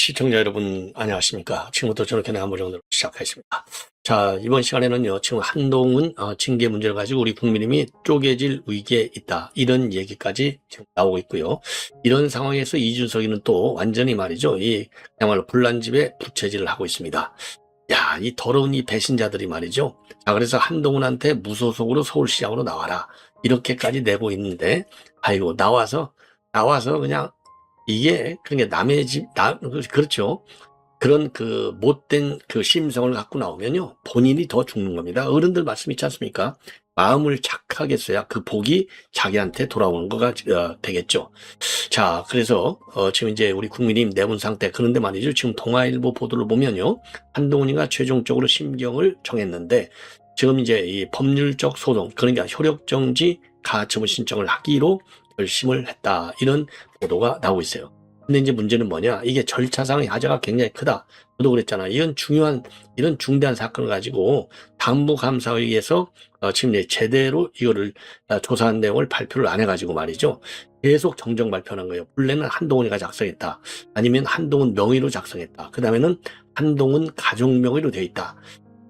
시청자 여러분 안녕하십니까. 지금부터 저렇게 한보정으로 시작하겠습니다. 자, 이번 시간에는요, 지금 한동훈 징계 문제를 가지고 우리 국민의힘이 쪼개질 위기에 있다, 이런 얘기까지 지금 나오고 있고요. 이런 상황에서 이준석이는 또 완전히 말이죠, 그야말로 불난집에 부채질을 하고 있습니다. 야, 이 더러운 이 배신자들이 말이죠. 자, 그래서 한동훈한테 무소속으로 서울시장으로 나와라, 이렇게까지 내고 있는데, 아이고, 나와서 그냥 이게 그러니까 남의 집, 그렇죠. 그런 그 못된 그 심성을 갖고 나오면요, 본인이 더 죽는 겁니다. 어른들 말씀 있지 않습니까? 마음을 착하게 써야 그 복이 자기한테 돌아오는 거가 되겠죠. 자, 그래서 지금 이제 우리 국민의힘 내분 상태, 그런데 말이죠, 지금 동아일보 보도를 보면요, 한동훈이가 최종적으로 심경을 정했는데, 지금 이제 이 법률적 소송, 그러니까 효력정지 가처분 신청을 하기로 결심을 했다, 이런 보도가 나오고 있어요. 근데 이제 문제는 뭐냐, 이게 절차상의 하자가 굉장히 크다. 저도 그랬잖아. 이런 중요한, 이런 중대한 사건을 가지고 당무감사회의에서 지금 이제 제대로 이거를 조사한 내용을 발표를 안 해가지고 말이죠, 계속 정정 발표한 거예요. 본래는 한동훈이가 작성했다, 아니면 한동훈 명의로 작성했다, 그 다음에는 한동훈 가족 명의로 돼 있다.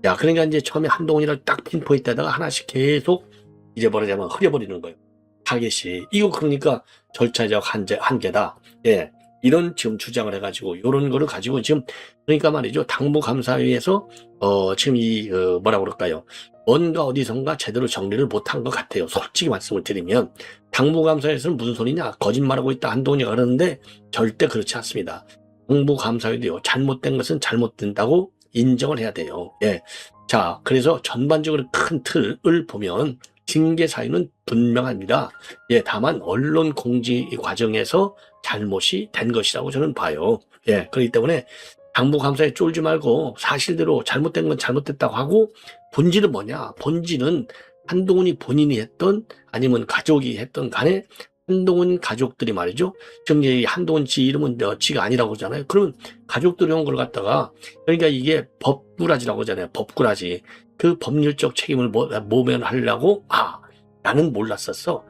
야, 그러니까 이제 처음에 한동훈이를 딱 핀포인트에다가 하나씩 계속 이제 뭐라자면 흐려버리는 거예요. 타겟이. 이거 그러니까 절차적 한계다. 예. 이런 지금 주장을 해가지고, 요런 거를 가지고 지금, 그러니까 말이죠, 당무감사회에서 지금 뭐라 그럴까요, 뭔가 어디선가 제대로 정리를 못한 것 같아요. 솔직히 말씀을 드리면 당무감사회에서는 무슨 소리냐, 거짓말하고 있다, 한동훈이가 그러는데 절대 그렇지 않습니다. 당무감사회도요, 잘못된 것은 잘못된다고 인정을 해야 돼요. 예. 자, 그래서 전반적으로 큰 틀을 보면 징계 사유는 분명합니다. 예, 다만 언론 공지 과정에서 잘못이 된 것이라고 저는 봐요. 예, 그렇기 때문에 당무감사에 쫄지 말고 사실대로 잘못된 건 잘못됐다고 하고, 본질은 뭐냐? 본질은 한동훈이 본인이 했던 아니면 가족이 했던 간에 한동훈 가족들이 말이죠, 지금 이 한동훈 지 이름은 지가 아니라고 하잖아요. 그러면 가족들이 한 걸 갖다가, 그러니까 이게 법꾸라지라고 하잖아요. 법꾸라지. 그 법률적 책임을 모면하려고, 나는 몰랐었어,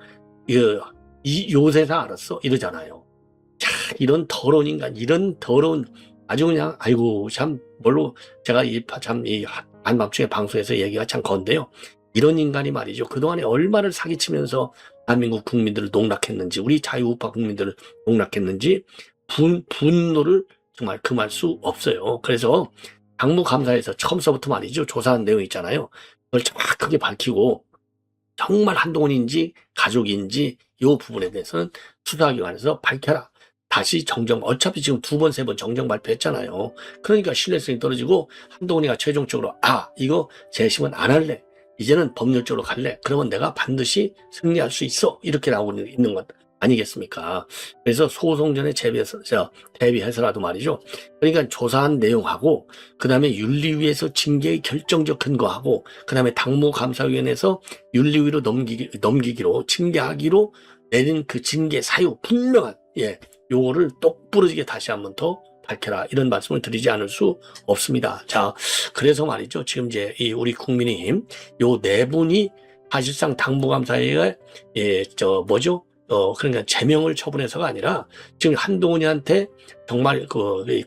요새서 알았어, 이러잖아요. 자, 이런 더러운 인간, 이런 더러운, 아주 그냥, 아이고, 참, 뭘로, 제가 한밤중에 방송에서 얘기가 참 건데요. 이런 인간이 말이죠, 그동안에 얼마를 사기치면서 대한민국 국민들을 농락했는지, 우리 자유우파 국민들을 농락했는지, 분노를 정말 금할 수 없어요. 그래서 당무감사에서 처음서부터 말이죠, 조사한 내용 있잖아요. 그걸 정확하게 밝히고, 정말 한동훈인지 가족인지 이 부분에 대해서는 수사기관에서 밝혀라. 다시 정정, 어차피 지금 2번, 3번 정정 발표했잖아요. 그러니까 신뢰성이 떨어지고, 한동훈이가 최종적으로 이거 재심은 안 할래, 이제는 법률적으로 갈래, 그러면 내가 반드시 승리할 수 있어, 이렇게 나오고 있는 것 아니겠습니까? 그래서 소송 전에 대비해서라도 말이죠, 그러니까 조사한 내용하고, 그 다음에 윤리위에서 징계의 결정적 근거하고, 그 다음에 당무감사위원회에서 윤리위로 넘기기로, 징계하기로 내린 그 징계 사유 분명한, 요거를 똑부러지게 다시 한번 더 밝혀라, 이런 말씀을 드리지 않을 수 없습니다. 자, 그래서 말이죠, 지금 이제 우리 국민의힘 요 네 분이 사실상 당무감사회에 그러니까 제명을 처분해서가 아니라 지금 한동훈이한테 정말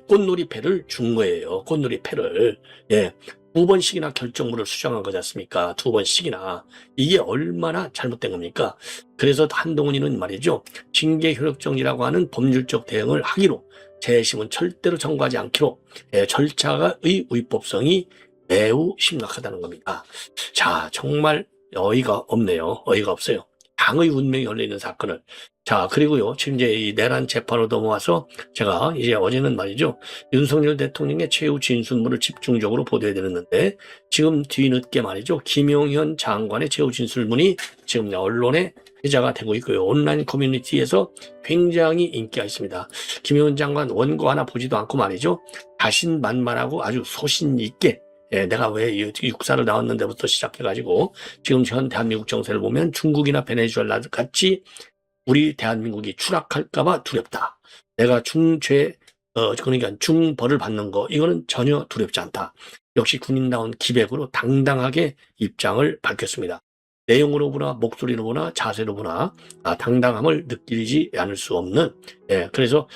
꽃놀이패를 준 거예요. 꽃놀이패를. 예. 2번씩이나 결정문을 수정한 거지 않습니까? 2번씩이나. 이게 얼마나 잘못된 겁니까? 그래서 한동훈이는 말이죠, 징계 효력정지라고 하는 법률적 대응을 하기로, 재심은 절대로 청구하지 않기로, 절차의 위법성이 매우 심각하다는 겁니다. 자, 정말 어이가 없네요. 어이가 없어요. 당의 운명이 걸려있는 사건을. 자, 그리고요, 지금 이제 이 내란 재판으로 넘어와서 제가 이제 어제는 말이죠, 윤석열 대통령의 최후 진술문을 집중적으로 보도해드렸는데, 지금 뒤늦게 말이죠, 김용현 장관의 최후 진술문이 지금 언론에 회자가 되고 있고요. 온라인 커뮤니티에서 굉장히 인기가 있습니다. 김용현 장관 원고 하나 보지도 않고 말이죠, 자신만만하고 아주 소신 있게, 내가 왜 육사를 나왔는데부터 시작해가지고 지금 현 대한민국 정세를 보면 중국이나 베네수엘라 같이 우리 대한민국이 추락할까봐 두렵다. 내가 그러니까 중벌을 받는 거, 이거는 전혀 두렵지 않다. 역시 군인다운 기백으로 당당하게 입장을 밝혔습니다. 내용으로 보나 목소리로 보나 자세로 보나 당당함을 느끼지 않을 수 없는 그래서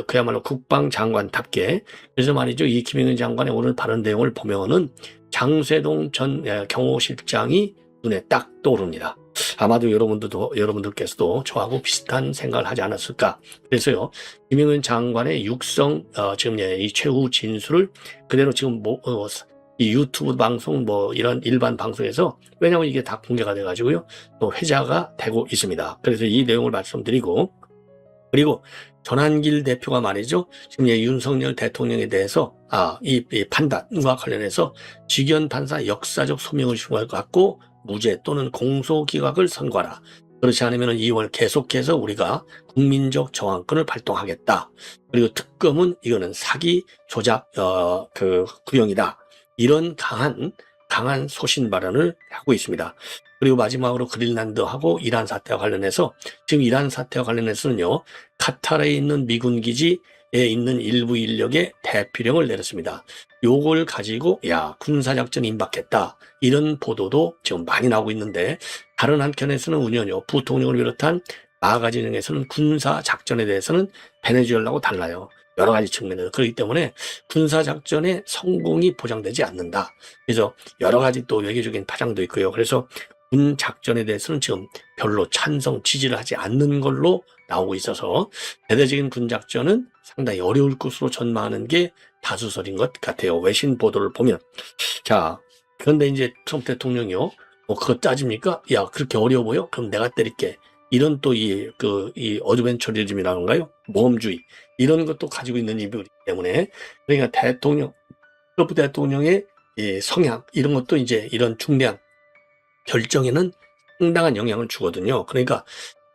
그야말로 국방장관답게 그래서 말이죠. 이 김영현 장관의 오늘 발언 내용을 보면은 장세동 전 경호실장이 눈에 딱 떠오릅니다. 아마도 여러분들께서도 저하고 비슷한 생각을 하지 않았을까. 그래서요, 김영현 장관의 육성, 지금 이 최후 진술을 그대로 지금 이 유튜브 방송 이런 일반 방송에서 왜냐하면 이게 다 공개가 돼가지고요, 또 회자가 되고 있습니다. 그래서 이 내용을 말씀드리고, 그리고 전한길 대표가 말이죠, 지금 윤석열 대통령에 대해서 이 판단과 관련해서 직연 판사 역사적 소명의식을 갖고 무죄 또는 공소기각을 선고하라. 그렇지 않으면 2월 계속해서 우리가 국민적 저항권을 발동하겠다. 그리고 특검은 이거는 사기 조작 구형이다. 이런 강한 소신 발언을 하고 있습니다. 그리고 마지막으로 그린란드하고 이란 사태와 관련해서 지금 이란 사태와 관련해서는요, 카타르에 있는 미군 기지에 있는 일부 인력의 대피령을 내렸습니다. 요걸 가지고 군사작전 임박했다. 이런 보도도 지금 많이 나오고 있는데 다른 한편에서는 부통령을 비롯한 마가 진영에서는 군사작전에 대해서는 베네수엘라하고 달라요. 여러 가지 측면에서. 그렇기 때문에 군사작전의 성공이 보장되지 않는다. 그래서 여러 가지 또 외교적인 파장도 있고요. 그래서 군작전에 대해서는 지금 별로 찬성, 지지를 하지 않는 걸로 나오고 있어서 대대적인 군작전은 상당히 어려울 것으로 전망하는 게 다수설인 것 같아요. 외신 보도를 보면. 자, 그런데 이제 트럼프 대통령이요. 그거 따집니까? 야, 그렇게 어려워 보여? 그럼 내가 때릴게. 이런 또 이 어드벤처리즘이라는가요? 모험주의. 이런 것도 가지고 있는 인물이기 때문에 그러니까 트럼프 대통령의 이 성향, 이런 것도 이제 이런 중대한 결정에는 상당한 영향을 주거든요. 그러니까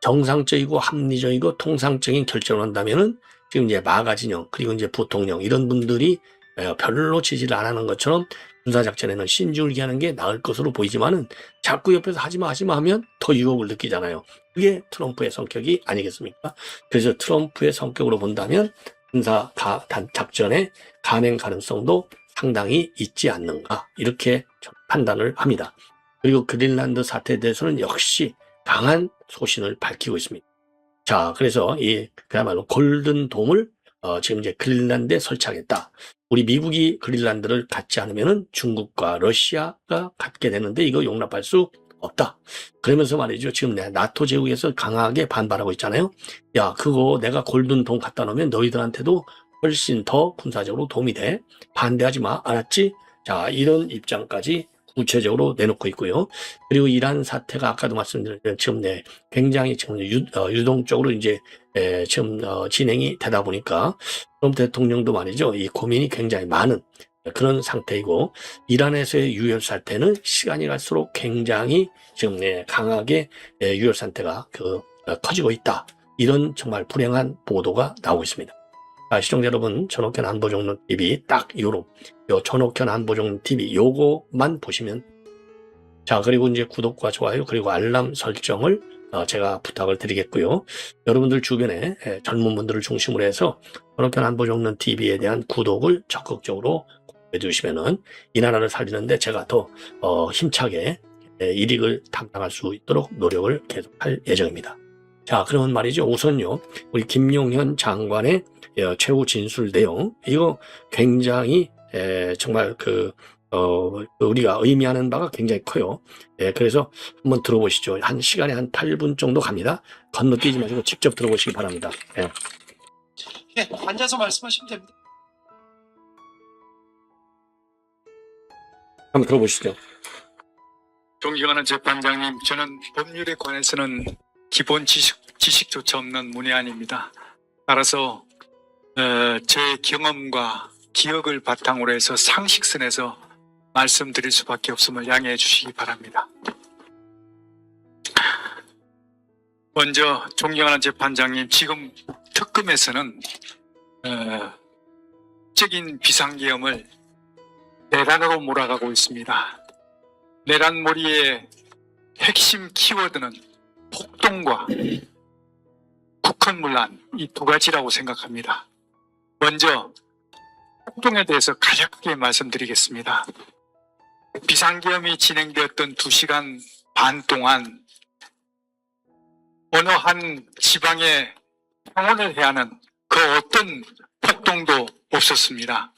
정상적이고 합리적이고 통상적인 결정을 한다면은 지금 이제 마가 진영 그리고 이제 부통령 이런 분들이 별로 지지를 안 하는 것처럼 군사작전에는 신중하게 하는 게 나을 것으로 보이지만은 자꾸 옆에서 하지마 하면 더 유혹을 느끼잖아요. 그게 트럼프의 성격이 아니겠습니까? 그래서 트럼프의 성격으로 본다면 군사작전의 간행 가능성도 상당히 있지 않는가 이렇게 판단을 합니다. 그리고 그린란드 사태에 대해서는 역시 강한 소신을 밝히고 있습니다. 자, 그래서 그야말로 골든돔을 지금 이제 그린란드에 설치하겠다. 우리 미국이 그린란드를 갖지 않으면은 중국과 러시아가 갖게 되는데 이거 용납할 수 없다. 그러면서 말이죠. 지금 나토 제국에서 강하게 반발하고 있잖아요. 야, 그거 내가 골든돔 갖다 놓으면 너희들한테도 훨씬 더 군사적으로 도움이 돼. 반대하지 마. 알았지? 자, 이런 입장까지 구체적으로 내놓고 있고요. 그리고 이란 사태가 아까도 말씀드렸지만 지금 굉장히 지금 유동적으로 이제 지금 진행이 되다 보니까 트럼프 대통령도 말이죠. 이 고민이 굉장히 많은 그런 상태이고 이란에서의 유혈 사태는 시간이 갈수록 굉장히 지금 강하게 유혈 상태가 커지고 있다. 이런 정말 불행한 보도가 나오고 있습니다. 시청자 여러분, 전옥현 안보정론 TV 딱 요 전옥현 안보정론 TV 요거만 보시면 자, 그리고 이제 구독과 좋아요 그리고 알람 설정을 제가 부탁을 드리겠고요. 여러분들 주변에 젊은 분들을 중심으로 해서 전옥현 안보정론 TV에 대한 구독을 적극적으로 해주시면은 이 나라를 살리는데 제가 더 힘차게 일익을 담당할 수 있도록 노력을 계속할 예정입니다. 자, 그러면 말이죠. 우선요, 우리 김용현 장관의 최후 진술 내용, 이거 굉장히 정말 우리가 의미하는 바가 굉장히 커요. 그래서 한번 들어보시죠. 한 시간에 한 8분 정도 갑니다. 건너뛰지 마시고 직접 들어보시기 바랍니다. 앉아서 말씀하시면 됩니다. 한번 들어보시죠. 존경하는 재판장님, 저는 법률에 관해서는 기본 지식조차 없는 문외한입니다. 따라서 제 경험과 기억을 바탕으로 해서 상식선에서 말씀드릴 수밖에 없음을 양해해 주시기 바랍니다. 먼저 존경하는 재판장님, 지금 특검에서는 적인 비상계엄을 내란으로 몰아가고 있습니다. 내란몰이의 핵심 키워드는 폭동과 국헌문란, 이 두 가지라고 생각합니다. 먼저 폭동에 대해서 간략하게 말씀드리겠습니다. 비상계엄이 진행되었던 2시간 반 동안 어느 한 지방에 평원을 해야 하는 그 어떤 폭동도 없었습니다.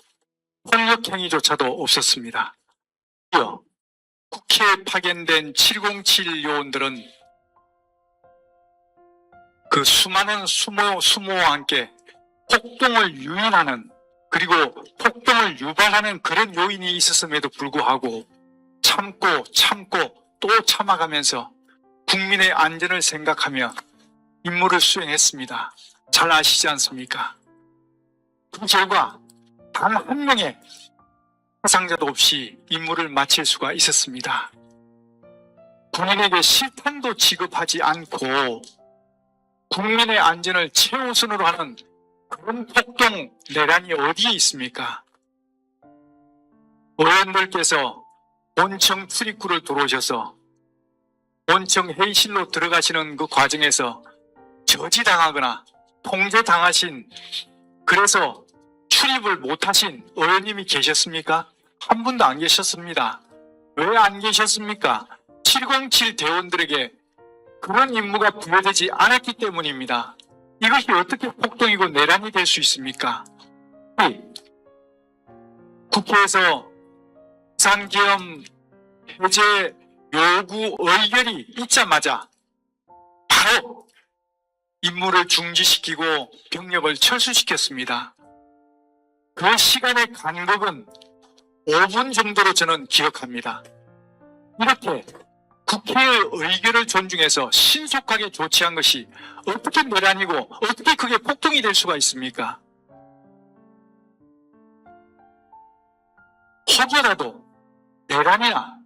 폭력행위조차도 없었습니다. 국회에 파견된 707 요원들은 그 수많은 수모와 함께 폭동을 유인하는 그리고 폭동을 유발하는 그런 요인이 있었음에도 불구하고 참고 또 참아가면서 국민의 안전을 생각하며 임무를 수행했습니다. 잘 아시지 않습니까? 그 결과 단 한 명의 사상자도 없이 임무를 마칠 수가 있었습니다. 군인에게 실탄도 지급하지 않고 국민의 안전을 최우선으로 하는 그런 폭동 내란이 어디에 있습니까? 의원들께서 본청 출입구를 들어오셔서 본청 회의실로 들어가시는 그 과정에서 저지당하거나 통제당하신, 그래서 출입을 못하신 의원님이 계셨습니까? 한 분도 안 계셨습니다. 왜 안 계셨습니까? 707 대원들에게 그런 임무가 부여되지 않았기 때문입니다. 이것이 어떻게 폭동이고 내란이 될 수 있습니까? 국회에서 비상계엄 해제 요구 의결이 있자마자 바로 임무를 중지시키고 병력을 철수시켰습니다. 그 시간의 간격은 5분 정도로 저는 기억합니다. 이렇게 국회의 의결을 존중해서 신속하게 조치한 것이 어떻게 내란이고 어떻게 그게 폭동이 될 수가 있습니까? 혹여라도 내란이나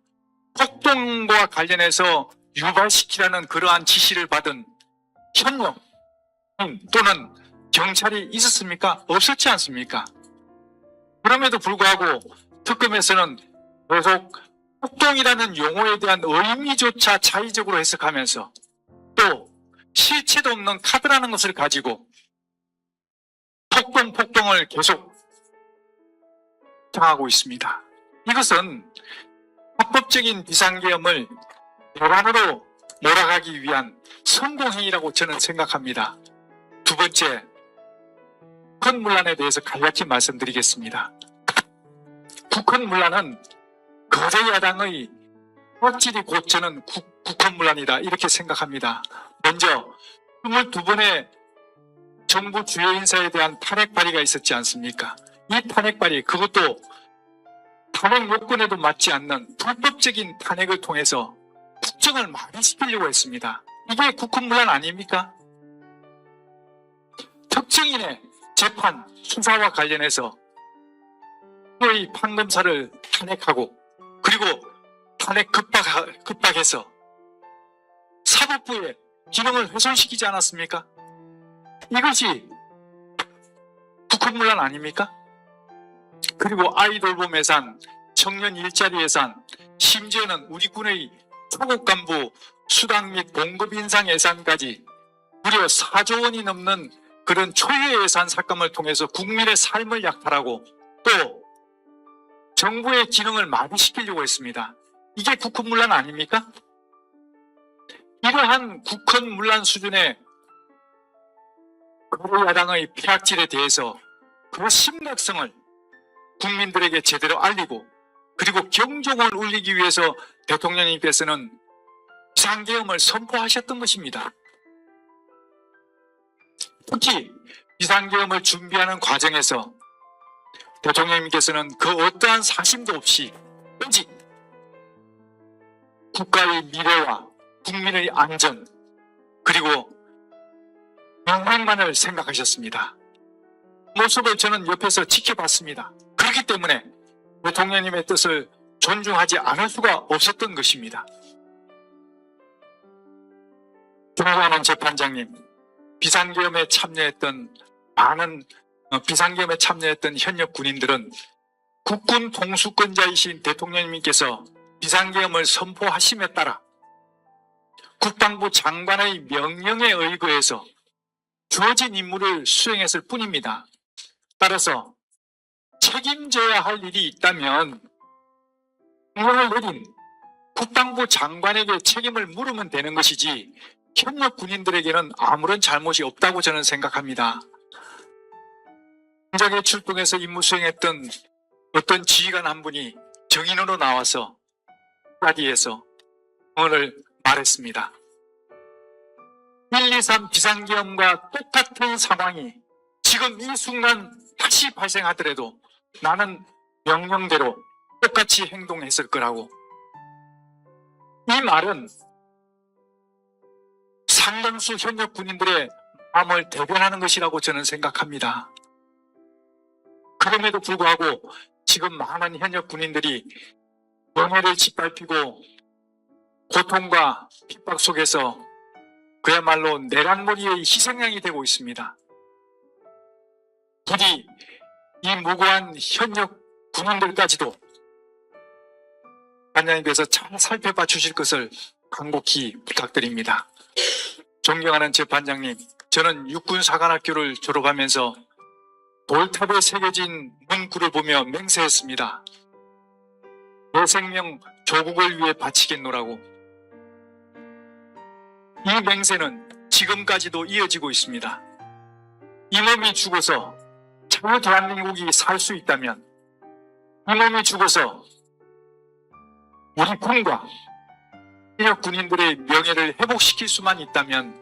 폭동과 관련해서 유발시키라는 그러한 지시를 받은 현역 또는 경찰이 있었습니까? 없었지 않습니까? 그럼에도 불구하고 특검에서는 계속 폭동이라는 용어에 대한 의미조차 자의적으로 해석하면서 또 실체도 없는 카드라는 것을 가지고 폭동을 계속 정하고 있습니다. 이것은 합법적인 비상계엄을 내란으로 몰아가기 위한 성공행위라고 저는 생각합니다. 두 번째, 국헌문란에 대해서 간략히 말씀드리겠습니다. 국헌문란은 거대 야당의 확실히 곧 저는 국헌문란이다 이렇게 생각합니다. 먼저 22번의 정부 주요 인사에 대한 탄핵 발의가 있었지 않습니까? 이 탄핵 발의, 그것도 탄핵 요건에도 맞지 않는 불법적인 탄핵을 통해서 국정을 마비시키려고 했습니다. 이게 국헌문란 아닙니까? 특정인의 재판, 수사와 관련해서 의 판검사를 탄핵하고 그리고 탄핵 급박해서 사법부의 기능을 훼손시키지 않았습니까? 이것이 국헌문란 아닙니까? 그리고 아이돌봄 예산, 청년 일자리 예산, 심지어는 우리 군의 초급 간부 수당 및 봉급 인상 예산까지 무려 4조 원이 넘는 그런 초유의 예산 삭감을 통해서 국민의 삶을 약탈하고 또 정부의 기능을 마비시키려고 했습니다. 이게 국헌문란 아닙니까? 이러한 국헌문란 수준의 거대 야당의 폐악질에 대해서 그 심각성을 국민들에게 제대로 알리고 그리고 경종을 울리기 위해서 대통령님께서는 비상계엄을 선포하셨던 것입니다. 특히 비상계엄을 준비하는 과정에서 대통령님께서는 그 어떠한 사심도 없이 오직 국가의 미래와 국민의 안전 그리고 영광만을 생각하셨습니다. 모습을 저는 옆에서 지켜봤습니다. 그렇기 때문에 대통령님의 뜻을 존중하지 않을 수가 없었던 것입니다. 존경하는 재판장님, 비상계엄에 참여했던 현역 군인들은 국군 통수권자이신 대통령님께서 비상계엄을 선포하심에 따라 국방부 장관의 명령에 의거해서 주어진 임무를 수행했을 뿐입니다. 따라서 책임져야 할 일이 있다면 명령을 내린 국방부 장관에게 책임을 물으면 되는 것이지 현역 군인들에게는 아무런 잘못이 없다고 저는 생각합니다. 현장에 출동해서 임무 수행했던 어떤 지휘관 한 분이 정인으로 나와서 라디에서 오늘 말했습니다. 123 비상계엄과 똑같은 상황이 지금 이 순간 다시 발생하더라도 나는 명령대로 똑같이 행동했을 거라고. 이 말은 상당수 현역 군인들의 마음을 대변하는 것이라고 저는 생각합니다. 그럼에도 불구하고 지금 많은 현역 군인들이 명예를 짓밟히고 고통과 핍박 속에서 그야말로 내란머리의 희생양이 되고 있습니다. 부디 이 무고한 현역 군인들까지도 반장님께서 잘 살펴봐 주실 것을 간곡히 부탁드립니다. 존경하는 제 반장님, 저는 육군사관학교를 졸업하면서 돌탑에 새겨진 문구를 보며 맹세했습니다. 내 생명 조국을 위해 바치겠노라고. 이 맹세는 지금까지도 이어지고 있습니다. 이 몸이 죽어서 자유 대한민국이 살 수 있다면, 이 몸이 죽어서 우리 군과 현역 군인들의 명예를 회복시킬 수만 있다면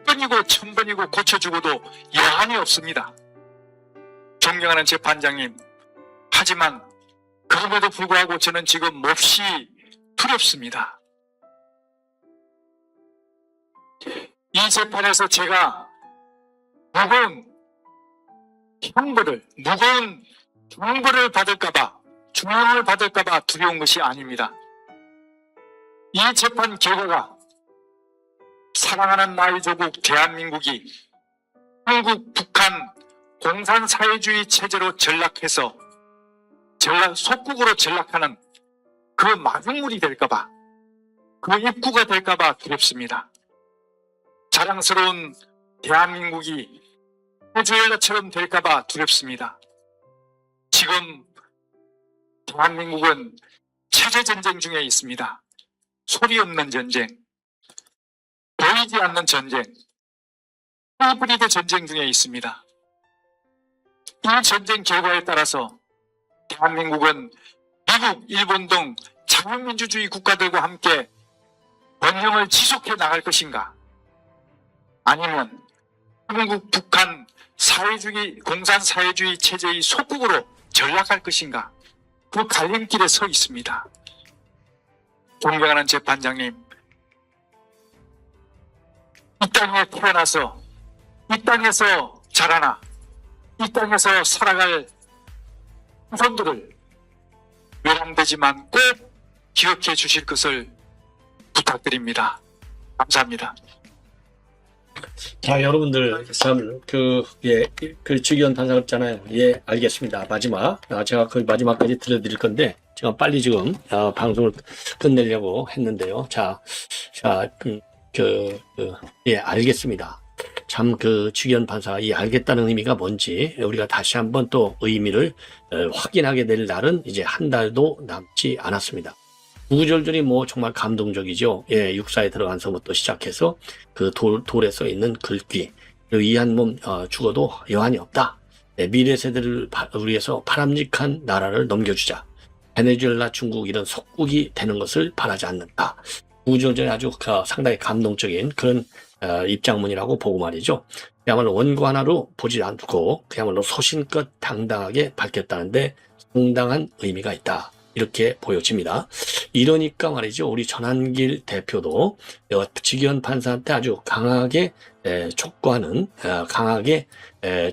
100번이고 1000번이고 고쳐주고도 여한이 없습니다. 존경하는 제 반장님, 하지만 그럼에도 불구하고 저는 지금 몹시 두렵습니다. 이 재판에서 제가 무거운 형벌을, 무거운 형벌을 받을까봐, 중형을 받을까봐 두려운 것이 아닙니다. 이 재판 결과가 사랑하는 나의 조국 대한민국이 한국, 북한 공산사회주의 체제로 전락해서 속국으로 전락하는 그 마중물이 될까봐, 그 입구가 될까봐 두렵습니다. 자랑스러운 대한민국이 베네수엘라처럼 될까봐 두렵습니다. 지금 대한민국은 체제전쟁 중에 있습니다. 소리 없는 전쟁, 보이지 않는 전쟁, 하이브리드 전쟁 중에 있습니다. 이 전쟁 결과에 따라서 대한민국은 미국, 일본 등 자유민주주의 국가들과 함께 번영을 지속해 나갈 것인가? 아니면 한국, 북한 공산사회주의 체제의 속국으로 전락할 것인가? 그 갈림길에 서 있습니다. 존경하는 제 반장님, 이 땅에 태어나서 이 땅에서 자라나 이 땅에서 살아갈 후손들을 외람되지만 꼭 기억해 주실 것을 부탁드립니다. 감사합니다. 자, 여러분들, 참, 그 직위원 판사 없잖아요. 예, 알겠습니다. 마지막. 제가 거의 마지막까지 들려드릴 건데, 제가 빨리 지금, 방송을 끝내려고 했는데요. 예, 알겠습니다. 참, 직위원 판사가 이 알겠다는 의미가 뭔지, 우리가 다시 한번 또 의미를 확인하게 될 날은 이제 한 달도 남지 않았습니다. 구구절절이 정말 감동적이죠. 예, 육사에 들어간서부터 시작해서 그 돌에 써 있는 글귀, 그리고 이 한 몸 죽어도 여한이 없다. 네, 미래 세대를 위해서 바람직한 나라를 넘겨주자. 베네수엘라, 중국 이런 속국이 되는 것을 바라지 않는다. 구구절절이 아주 상당히 감동적인 그런 입장문이라고 보고 말이죠. 그야말로 원고 하나로 보지 않고 그야말로 소신껏 당당하게 밝혔다는데 상당한 의미가 있다. 이렇게 보여집니다. 이러니까 말이죠. 우리 전한길 대표도 직위원 판사한테 아주 강하게 촉구하는, 강하게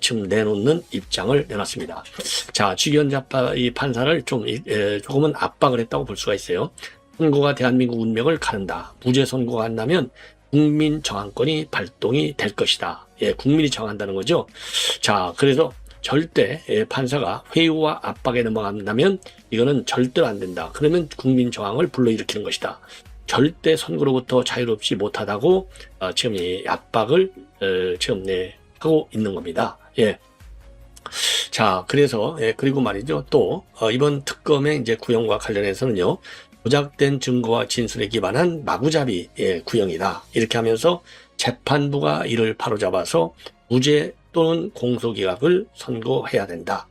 지금 내놓는 입장을 내놨습니다. 자, 직위원 이 판사를 조금은 압박을 했다고 볼 수가 있어요. 선고가 대한민국 운명을 가른다. 무죄 선고가 안 나면 국민 저항권이 발동이 될 것이다. 예, 국민이 저항한다는 거죠. 자, 그래서 절대 판사가 회유와 압박에 넘어간다면 이거는 절대로 안 된다. 그러면 국민 저항을 불러일으키는 것이다. 절대 선고로부터 자유롭지 못하다고 지금 이 압박을 지금 하고 있는 겁니다. 예. 자, 그래서 그리고 말이죠. 또 이번 특검의 이제 구형과 관련해서는요. 조작된 증거와 진술에 기반한 마구잡이 구형이다. 이렇게 하면서 재판부가 이를 바로잡아서 무죄 또는 공소기각을 선고해야 된다.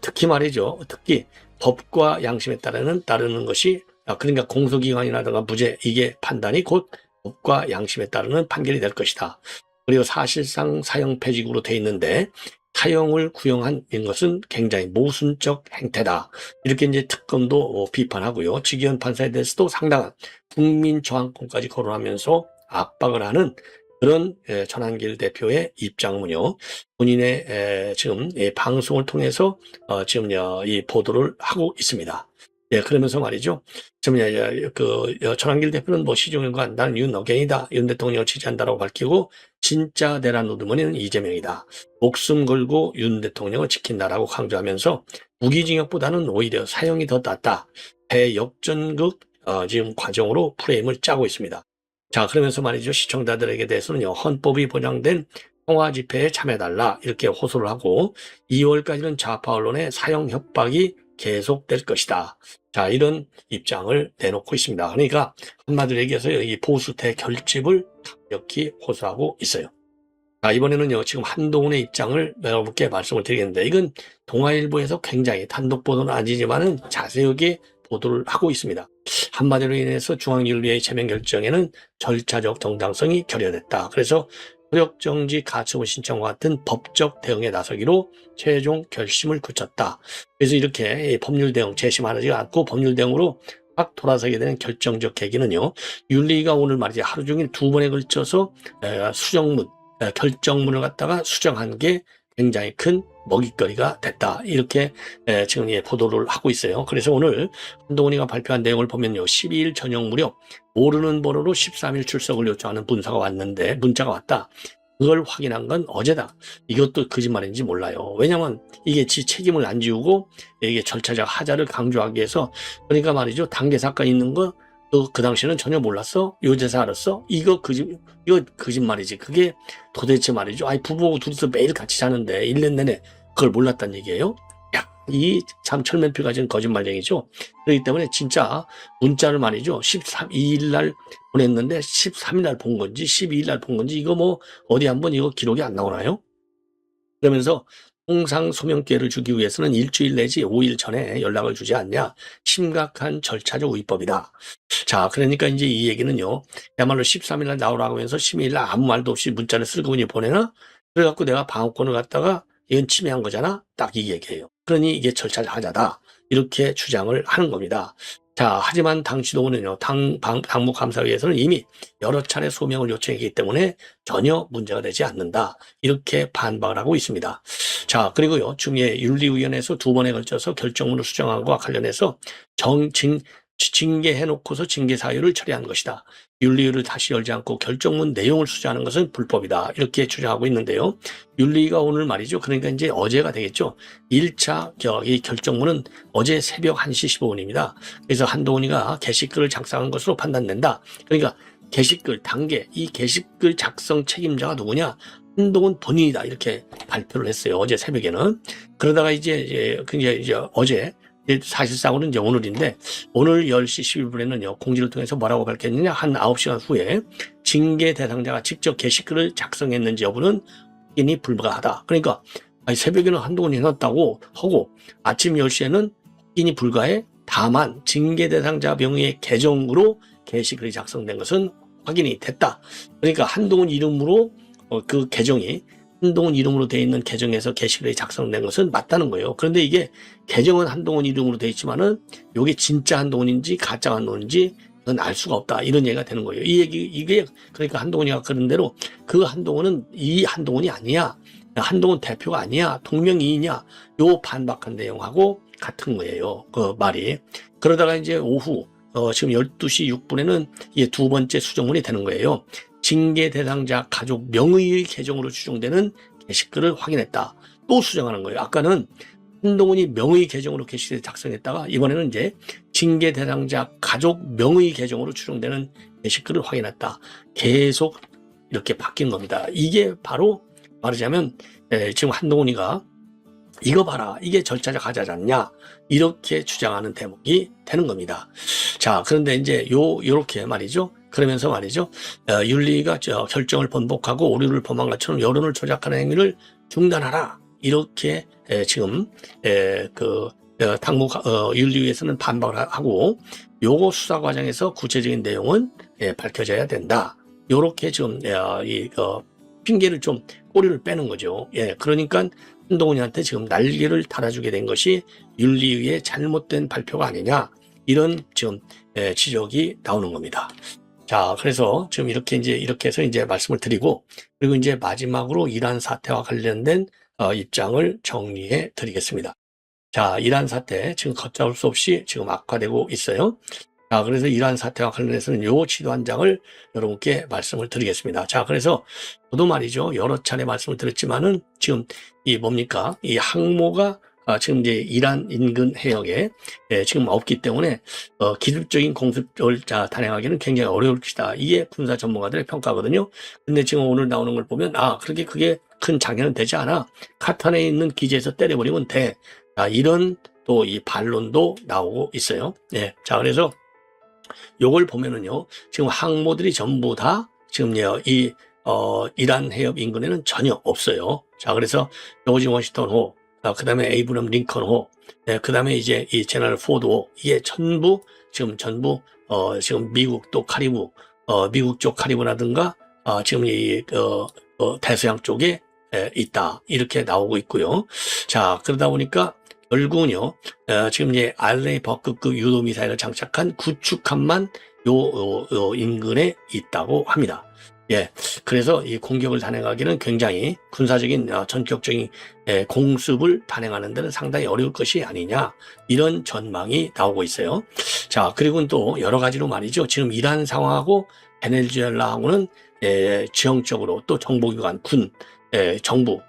특히 말이죠. 특히 법과 양심에 따르는 것이 그러니까 공소기관이라든가 무죄 이게 판단이 곧 법과 양심에 따르는 판결이 될 것이다. 그리고 사실상 사형 패직으로 돼 있는데 사형을 구형한 것은 굉장히 모순적 행태다. 이렇게 이제 특검도 비판하고요. 지기현 판사에 대해서도 상당한 국민 저항권까지 거론하면서 압박을 하는 그런 전한길 대표의 입장문요. 본인의 지금 방송을 통해서 지금 이 보도를 하고 있습니다. 그러면서 말이죠. 지금 전한길 대표는 뭐 시종일관 나는 윤어겐이다. 윤 대통령을 지지한다라고 밝히고 진짜 내란 우두머니는 이재명이다. 목숨 걸고 윤 대통령을 지킨다라고 강조하면서 무기징역보다는 오히려 사형이 더 낫다. 대역전극 지금 과정으로 프레임을 짜고 있습니다. 자, 그러면서 말이죠. 시청자들에게 대해서는요. 헌법이 보장된 평화 집회에 참여해달라 이렇게 호소를 하고 2월까지는 좌파 언론의 사형 협박이 계속될 것이다. 자, 이런 입장을 내놓고 있습니다. 그러니까 한마디로 얘기해서 이 보수태 결집을 강력히 호소하고 있어요. 자, 이번에는요, 지금 한동훈의 입장을 여러분께 말씀을 드리겠는데, 이건 동아일보에서 굉장히 단독 보도는 아니지만은 자세하게 보도를 하고 있습니다. 한마디로 인해서 중앙윤리의 제명 결정에는 절차적 정당성이 결여됐다. 그래서 효력정지 가처분 신청과 같은 법적 대응에 나서기로 최종 결심을 굳혔다. 그래서 이렇게 법률 대응 재심하지 않고 법률 대응으로 막 돌아서게 되는 결정적 계기는요. 윤리가 오늘 말이지 하루 종일 2번에 걸쳐서 수정문, 결정문을 갖다가 수정한 게 굉장히 큰 먹잇거리가 됐다. 이렇게 지금 보도를 하고 있어요. 그래서 오늘 한동훈이가 발표한 내용을 보면요. 12일 저녁 무렵 모르는 번호로 13일 출석을 요청하는 문자가 왔다. 그걸 확인한 건 어제다. 이것도 거짓말인지 몰라요. 왜냐하면 이게 지 책임을 안 지우고 이게 절차적 하자를 강조하기 위해서 그러니까 말이죠. 단계 사건 있는 거 그 당시에는 전혀 몰랐어? 요제서 알았어? 이거 거짓말이지. 그게 도대체 말이죠. 부부하고 둘이서 매일 같이 자는데 1년 내내 그걸 몰랐단 얘기예요? 야, 이 참 철면피 가진 거짓말쟁이죠. 그렇기 때문에 진짜 문자를 말이죠. 12일 날 보냈는데 13일 날 본 건지 12일 날 본 건지 이거 뭐 어디 한번 이거 기록이 안 나오나요? 그러면서 통상 소명 기회를 주기 위해서는 일주일 내지 5일 전에 연락을 주지 않냐. 심각한 절차적 위법이다. 자, 그러니까 이제 이 얘기는요. 야말로 13일 날 나오라고 해서 12일 날 아무 말도 없이 문자를 슬그머니 보내나? 그래갖고 내가 방어권을 갖다가 이건 침해한 거잖아. 딱 이 얘기예요. 그러니 이게 절차적 하자다. 이렇게 주장을 하는 겁니다. 자, 하지만 당 지도부는요, 당무감사위에서는 이미 여러 차례 소명을 요청했기 때문에 전혀 문제가 되지 않는다. 이렇게 반박을 하고 있습니다. 자, 그리고요, 중에 윤리위원회에서 2번에 걸쳐서 결정문을 수정한 것과 관련해서 징계해놓고서 징계 사유를 처리한 것이다. 윤리위를 다시 열지 않고 결정문 내용을 수정하는 것은 불법이다. 이렇게 주장하고 있는데요. 윤리위가 오늘 말이죠. 그러니까 이제 어제가 되겠죠. 1차 이 결정문은 어제 새벽 1시 15분입니다. 그래서 한동훈이가 게시글을 작성한 것으로 판단된다. 그러니까 게시글 단계, 이 게시글 작성 책임자가 누구냐? 한동훈 본인이다. 이렇게 발표를 했어요. 어제 새벽에는. 그러다가 이제 어제 사실상으로는 이제 오늘인데 오늘 10시 11분에는요. 공지를 통해서 뭐라고 밝혔느냐 한 9시간 후에 징계 대상자가 직접 게시글을 작성했는지 여부는 확인이 불가하다. 그러니까 새벽에는 한동훈이 해놨다고 하고 아침 10시에는 확인이 불가해. 다만 징계 대상자 명의의 계정으로 게시글이 작성된 것은 확인이 됐다. 그러니까 한동훈 이름으로 그 계정이 한동훈 이름으로 되어 있는 계정에서 게시글이 작성된 것은 맞다는 거예요. 그런데 이게 계정은 한동훈 이름으로 되어 있지만은 이게 진짜 한동훈인지 가짜 한동훈인지 그건 알 수가 없다. 이런 얘기가 되는 거예요. 이게 그러니까 한동훈이가 그런 대로 그 한동훈은 이 한동훈이 아니야. 한동훈 대표가 아니야. 동명이인이야. 요 반박한 내용하고 같은 거예요. 그 말이. 그러다가 이제 오후 지금 12시 6분에는 이게 2번째 수정문이 되는 거예요. 징계 대상자 가족 명의의 계정으로 추정되는 게시글을 확인했다. 또 수정하는 거예요. 아까는 한동훈이 명의 계정으로 게시글을 작성했다가 이번에는 이제 징계 대상자 가족 명의 계정으로 추정되는 게시글을 확인했다. 계속 이렇게 바뀐 겁니다. 이게 바로 말하자면 지금 한동훈이가 이거 봐라, 이게 절차적 하자지 않냐, 이렇게 주장하는 대목이 되는 겁니다. 자, 그런데 이제 요렇게 말이죠. 그러면서 말이죠, 윤리가 결정을 번복하고 오류를 범한 것처럼 여론을 조작하는 행위를 중단하라, 이렇게 지금 윤리위에서는 반박을 하고, 요거 수사 과정에서 구체적인 내용은 밝혀져야 된다, 요렇게 지금 핑계를 좀 꼬리를 빼는 거죠. 그러니까 한동훈이한테 지금 난리를 달아주게 된 것이 윤리위의 잘못된 발표가 아니냐, 이런 지금 지적이 나오는 겁니다. 자, 그래서 지금 이렇게 해서 이제 말씀을 드리고, 그리고 이제 마지막으로 이란 사태와 관련된 입장을 정리해 드리겠습니다. 자, 이란 사태 지금 걷잡을 수 없이 지금 악화되고 있어요. 자, 그래서 이란 사태와 관련해서는 요 지도 한 장을 여러분께 말씀을 드리겠습니다. 자, 그래서 저도 말이죠, 여러 차례 말씀을 드렸지만은 지금 이 항모가 지금 이제 이란 인근 해역에 지금 없기 때문에 기술적인 공습을 단행하기는 굉장히 어려울 것이다, 이게 군사 전문가들의 평가거든요. 근데 지금 오늘 나오는 걸 보면 그게 큰 장애는 되지 않아, 카탄에 있는 기지에서 때려버리면 돼, 이런 또 이 반론도 나오고 있어요. 자, 그래서 요걸 보면은요, 지금 항모들이 전부 다 지금 이란 해협 인근에는 전혀 없어요. 자, 그래서 조지 워싱턴호, 그 다음에 에이브럼 링컨호, 그 다음에 이제 이 제너럴 포드호, 이게 전부 지금 미국 또 미국 쪽 카리브라든가 지금 대서양 쪽에 있다, 이렇게 나오고 있고요. 자, 그러다 보니까 결국은요, 지금 알레이 버크급 유도 미사일을 장착한 구축함만 요 인근에 있다고 합니다. 그래서 이 공격을 단행하기는 굉장히 군사적인 전격적인 공습을 단행하는 데는 상당히 어려울 것이 아니냐, 이런 전망이 나오고 있어요. 자, 그리고 또 여러 가지로 말이죠, 지금 이란 상황하고 베네수엘라하고는 지형적으로 또 정보기관, 정부,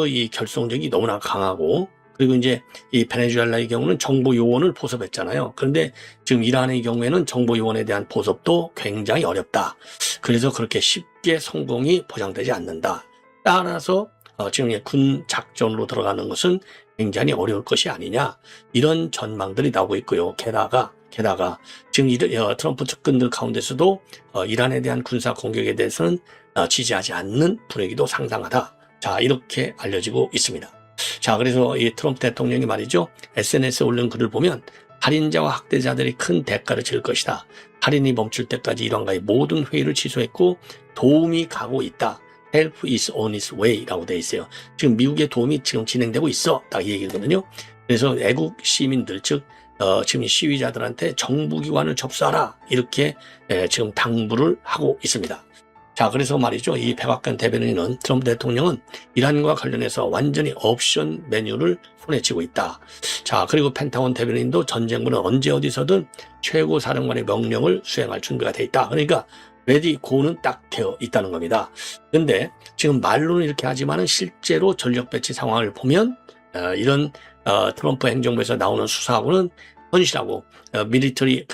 이 결속력이 너무나 강하고, 그리고 이제 이 베네수엘라의 경우는 정보 요원을 포섭했잖아요. 그런데 지금 이란의 경우에는 정보 요원에 대한 포섭도 굉장히 어렵다. 그래서 그렇게 쉽게 성공이 보장되지 않는다. 따라서 지금 군 작전으로 들어가는 것은 굉장히 어려울 것이 아니냐, 이런 전망들이 나오고 있고요. 게다가 지금 트럼프 측근들 가운데서도 이란에 대한 군사 공격에 대해서는 지지하지 않는 분위기도 상당하다. 자, 이렇게 알려지고 있습니다. 자, 그래서 이 트럼프 대통령이 말이죠, SNS에 올린 글을 보면 살인자와 학대자들이 큰 대가를 치를 것이다. 살인이 멈출 때까지 이란과의 모든 회의를 취소했고 도움이 가고 있다. Help is on its way라고 되어 있어요. 지금 미국의 도움이 지금 진행되고 있어, 딱 이 얘기거든요. 그래서 애국 시민들, 즉 지금 시위자들한테 정부기관을 접수하라, 이렇게 지금 당부를 하고 있습니다. 자, 그래서 말이죠, 이 백악관 대변인은 트럼프 대통령은 이란과 관련해서 완전히 옵션 메뉴를 손에 쥐고 있다. 자, 그리고 펜타곤 대변인도 전쟁부는 언제 어디서든 최고 사령관의 명령을 수행할 준비가 돼 있다. 그러니까 레디 고는 딱 되어 있다는 겁니다. 그런데 지금 말로는 이렇게 하지만은 실제로 전력 배치 상황을 보면 이런 트럼프 행정부에서 나오는 수사하고는 현실하고 밀리터리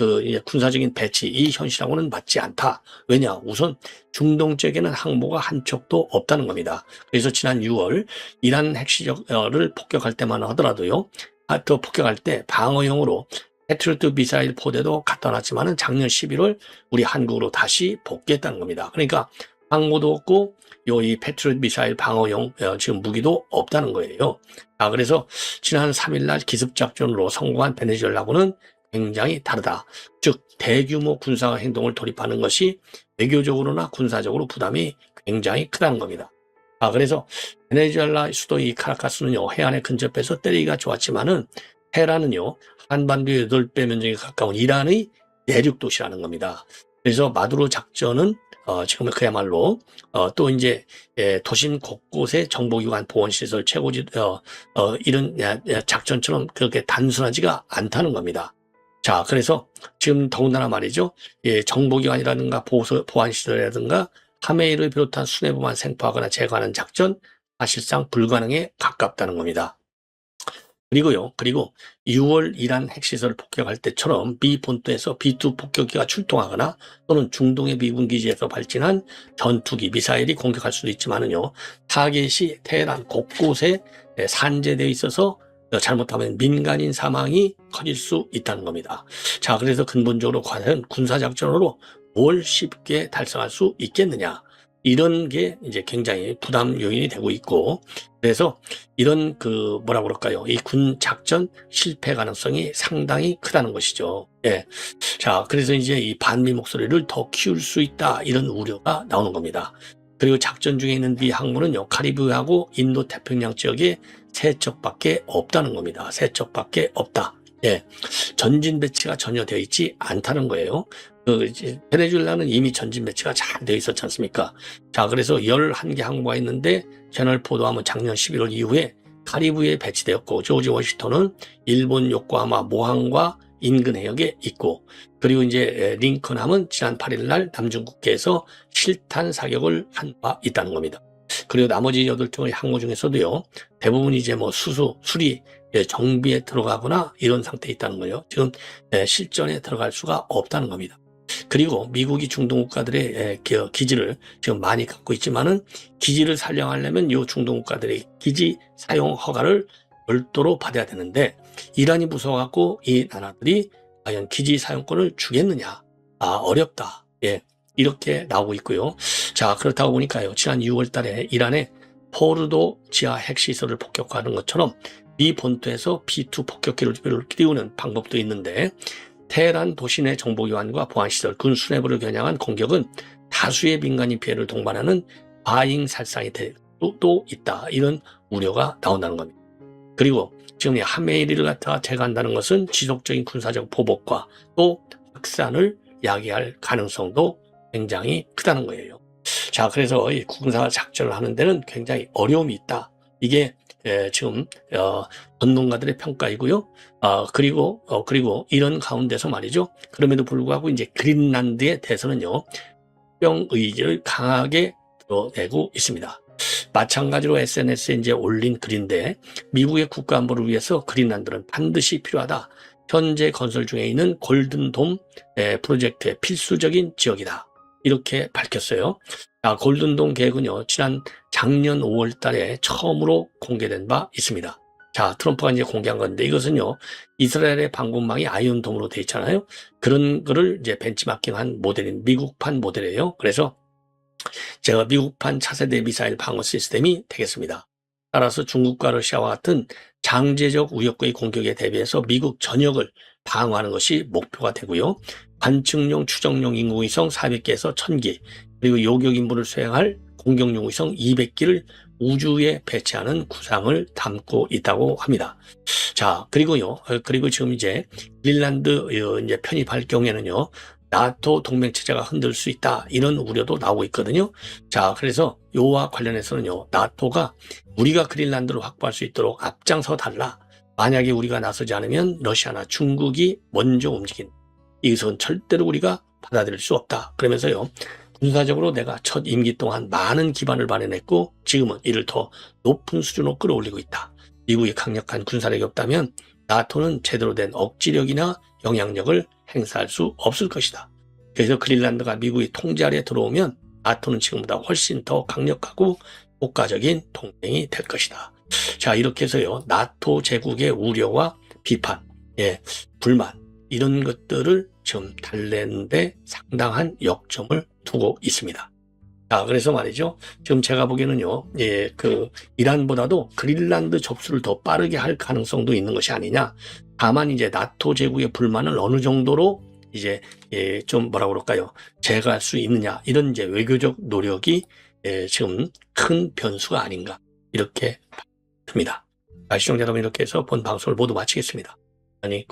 군사적인 배치, 이 현실하고는 맞지 않다. 왜냐? 우선 중동 쪽에는 항모가 한 척도 없다는 겁니다. 그래서 지난 6월 이란 핵시설을 폭격할 때만 하더라도요, 또 폭격할 때 방어용으로 패트리어트 미사일 포대도 갖다 놨지만은 작년 11월 우리 한국으로 다시 복귀했다는 겁니다. 그러니까 항모도 없고 이 패트리어트 미사일 방어용 지금 무기도 없다는 거예요. 그래서 지난 3일날 기습작전으로 성공한 베네수엘라하고는 굉장히 다르다. 즉 대규모 군사 행동을 돌입하는 것이 외교적으로나 군사적으로 부담이 굉장히 크다는 겁니다. 그래서 베네수엘라 수도 이 카라카스는요, 해안에 근접해서 때리기가 좋았지만은 테헤란은요, 한반도의 8배 면적에 가까운 이란의 내륙 도시라는 겁니다. 그래서 마두로 작전은 지금 그야말로 또 이제 도심 곳곳에 정보기관 보건시설 최고지 이런 작전처럼 그렇게 단순하지가 않다는 겁니다. 자, 그래서 지금 더군다나 말이죠, 정보기관이라든가 보안시설이라든가 하메이를 비롯한 수뇌부만 생포하거나 제거하는 작전, 사실상 불가능에 가깝다는 겁니다. 그리고 6월 이란 핵시설을 폭격할 때처럼 미 본토에서 B2 폭격기가 출동하거나 또는 중동의 미군 기지에서 발진한 전투기, 미사일이 공격할 수도 있지만은요, 타겟이 테헤란 곳곳에 산재되어 있어서 잘못하면 민간인 사망이 커질 수 있다는 겁니다. 자, 그래서 근본적으로 과연 군사작전으로 뭘 쉽게 달성할 수 있겠느냐. 이런 게 이제 굉장히 부담 요인이 되고 있고, 그래서 이런 뭐라 그럴까요? 이 군 작전 실패 가능성이 상당히 크다는 것이죠. 예. 자, 그래서 이제 이 반미 목소리를 더 키울 수 있다. 이런 우려가 나오는 겁니다. 그리고 작전 중에 있는 미 항모는요, 카리브하고 인도 태평양 지역에 3척밖에 없다는 겁니다. 3척밖에 없다. 예. 전진 배치가 전혀 되어 있지 않다는 거예요. 베네수엘라는 이미 전진 배치가 잘 되어 있었지 않습니까? 자, 그래서 11개 항모가 있는데 채널 포도함은 작년 11월 이후에 카리브해에 배치되었고, 조지 워싱턴은 일본 요코하마 모항과 인근 해역에 있고, 그리고 이제 링컨함은 지난 8일 날 남중국해에서 실탄 사격을 한 바 있다는 겁니다. 그리고 나머지 8척의 항모 중에서도요, 대부분 이제 수리, 정비에 들어가거나 이런 상태에 있다는 거예요. 지금 실전에 들어갈 수가 없다는 겁니다. 그리고 미국이 중동 국가들의 기지를 지금 많이 갖고 있지만은, 기지를 사용하려면 이 중동 국가들의 기지 사용 허가를 별도로 받아야 되는데, 이란이 무서워갖고 이 나라들이 과연 기지 사용권을 주겠느냐? 어렵다. 예. 이렇게 나오고 있고요. 자, 그렇다고 보니까요, 지난 6월 달에 이란의 포르도 지하 핵시설을 폭격하는 것처럼 미 본토에서 B2 폭격기를 띄우는 방법도 있는데, 테헤란 도시 내 정보기관과 보안시설, 군 수뇌부를 겨냥한 공격은 다수의 민간인 피해를 동반하는 과잉 살상이 될 수도 있다. 이런 우려가 나온다는 겁니다. 그리고 지금 이 하메이리를 갖다가 제거한다는 것은 지속적인 군사적 보복과 또 확산을 야기할 가능성도 굉장히 크다는 거예요. 자, 그래서 이 군사 작전을 하는 데는 굉장히 어려움이 있다. 이게 지금 전문가들의 평가이고요. 그리고 이런 가운데서 말이죠. 그럼에도 불구하고 이제 그린란드에 대해서는요, 협정 의지를 강하게 드러내고 있습니다. 마찬가지로 SNS에 이제 올린 글인데, 미국의 국가 안보를 위해서 그린란드는 반드시 필요하다. 현재 건설 중에 있는 골든돔 프로젝트의 필수적인 지역이다. 이렇게 밝혔어요. 자, 골든돔 계획은요, 작년 5월 달에 처음으로 공개된 바 있습니다. 자, 트럼프가 이제 공개한 건데, 이것은요, 이스라엘의 방공망이 아이언돔으로 되어 있잖아요. 그런 거를 이제 벤치마킹한 모델인 미국판 모델이에요. 그래서 제가 미국판 차세대 미사일 방어 시스템이 되겠습니다. 따라서 중국과 러시아와 같은 장제적 우역과의 공격에 대비해서 미국 전역을 방어하는 것이 목표가 되고요. 관측용 추정용 인공위성 400개에서 1000개, 그리고 요격 임무를 수행할 공격용 위성 200기를 우주에 배치하는 구상을 담고 있다고 합니다. 자, 그리고 지금 이제 그린란드 이제 편입할 경우에는요, 나토 동맹 체제가 흔들 수 있다. 이런 우려도 나오고 있거든요. 자, 그래서 요와 관련해서는요, 나토가 우리가 그린란드를 확보할 수 있도록 앞장서 달라. 만약에 우리가 나서지 않으면 러시아나 중국이 먼저 움직인다. 이것은 절대로 우리가 받아들일 수 없다. 그러면서요, 군사적으로 내가 첫 임기 동안 많은 기반을 마련했고, 지금은 이를 더 높은 수준으로 끌어올리고 있다. 미국이 강력한 군사력이 없다면 나토는 제대로 된 억지력이나 영향력을 행사할 수 없을 것이다. 그래서 그린란드가 미국의 통제 아래 들어오면 나토는 지금보다 훨씬 더 강력하고 효과적인 동맹이 될 것이다. 자, 이렇게 해서요, 나토 제국의 우려와 비판, 불만, 이런 것들을 좀 달래는데 상당한 역점을 두고 있습니다. 자, 그래서 말이죠. 지금 제가 보기에는요, 이란보다도 그린란드 접수를 더 빠르게 할 가능성도 있는 것이 아니냐. 다만 이제 나토 제국의 불만을 어느 정도로 이제 좀 뭐라 그럴까요? 제거할 수 있느냐. 이런 이제 외교적 노력이 지금 큰 변수가 아닌가. 이렇게 듭니다. 시청자 여러분, 이렇게 해서 본 방송을 모두 마치겠습니다. 아니,